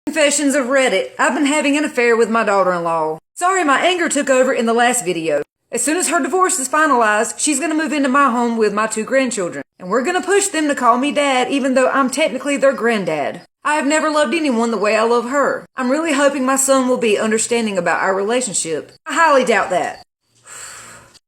Confessions of Reddit. I've been having an affair with my daughter-in-law. Sorry, my anger took over in the last video. As soon as her divorce is finalized, she's gonna move into my home with my 2 grandchildren. And we're gonna push them to call me dad even though I'm technically their granddad. I have never loved anyone the way I love her. I'm really hoping my son will be understanding about our relationship. I highly doubt that.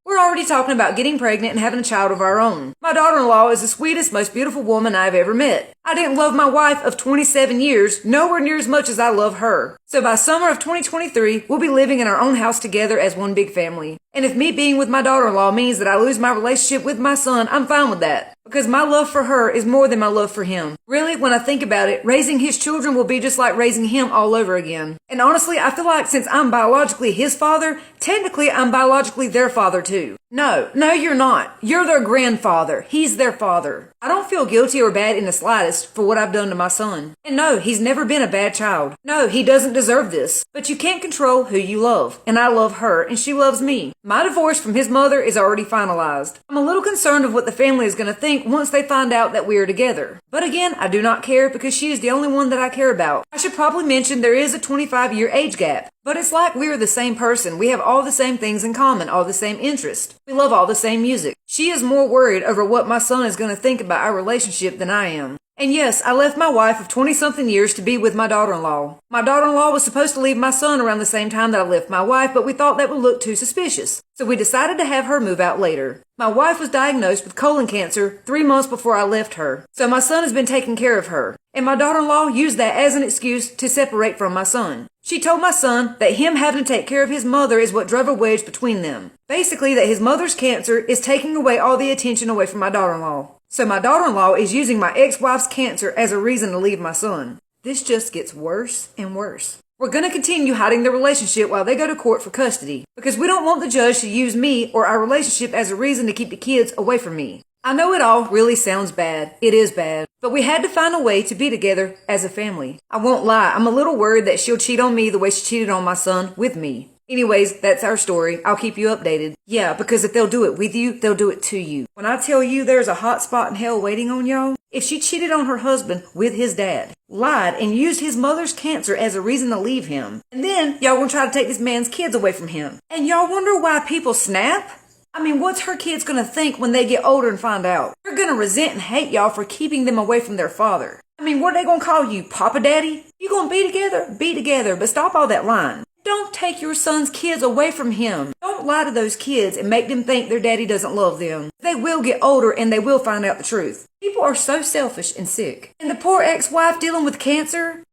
We're already talking about getting pregnant and having a child of our own. My daughter-in-law is the sweetest, most beautiful woman I've ever met. I didn't love my wife of 27 years nowhere near as much as I love her. So by summer of 2023, we'll be living in our own house together as one big family. And if me being with my daughter-in-law means that I lose my relationship with my son, I'm fine with that. Because my love for her is more than my love for him. Really, when I think about it, raising his children will be just like raising him all over again. And honestly, I feel like since I'm biologically his father, technically I'm biologically their father too. No, you're not. You're their grandfather. He's their father. I don't feel guilty or bad in the slightest for what I've done to my son. And no, he's never been a bad child. No, he doesn't deserve this. But you can't control who you love. And I love her, and she loves me. My divorce from his mother is already finalized. I'm a little concerned of what the family is going to think once they find out that we are together. But again, I do not care because she is the only one that I care about. I should probably mention there is a 25-year age gap. But it's like we are the same person. We have all the same things in common, all the same interests. We love all the same music. She is more worried over what my son is going to think about our relationship than I am. And yes, I left my wife of 20-something years to be with my daughter-in-law. My daughter-in-law was supposed to leave my son around the same time that I left my wife, but we thought that would look too suspicious. So we decided to have her move out later. My wife was diagnosed with colon cancer 3 months before I left her. So my son has been taking care of her. And my daughter-in-law used that as an excuse to separate from my son. She told my son that him having to take care of his mother is what drove a wedge between them. Basically, that his mother's cancer is taking away all the attention away from my daughter-in-law. So my daughter-in-law is using my ex-wife's cancer as a reason to leave my son. This just gets worse and worse. We're going to continue hiding the relationship while they go to court for custody because we don't want the judge to use me or our relationship as a reason to keep the kids away from me. I know it all really sounds bad. It is bad. But we had to find a way to be together as a family. I won't lie, I'm a little worried that she'll cheat on me the way she cheated on my son with me. Anyways, that's our story. I'll keep you updated. Yeah, because if they'll do it with you, they'll do it to you. When I tell you there's a hot spot in hell waiting on y'all, if she cheated on her husband with his dad, lied and used his mother's cancer as a reason to leave him, and then y'all gonna try to take this man's kids away from him, and y'all wonder why people snap? I mean, what's her kids gonna think when they get older and find out? They're gonna resent and hate y'all for keeping them away from their father. I mean, what are they gonna call you, Papa Daddy? You gonna be together? Be together, but stop all that lying. Don't take your son's kids away from him. Don't lie to those kids and make them think their daddy doesn't love them. They will get older and they will find out the truth. People are so selfish and sick. And the poor ex-wife dealing with cancer,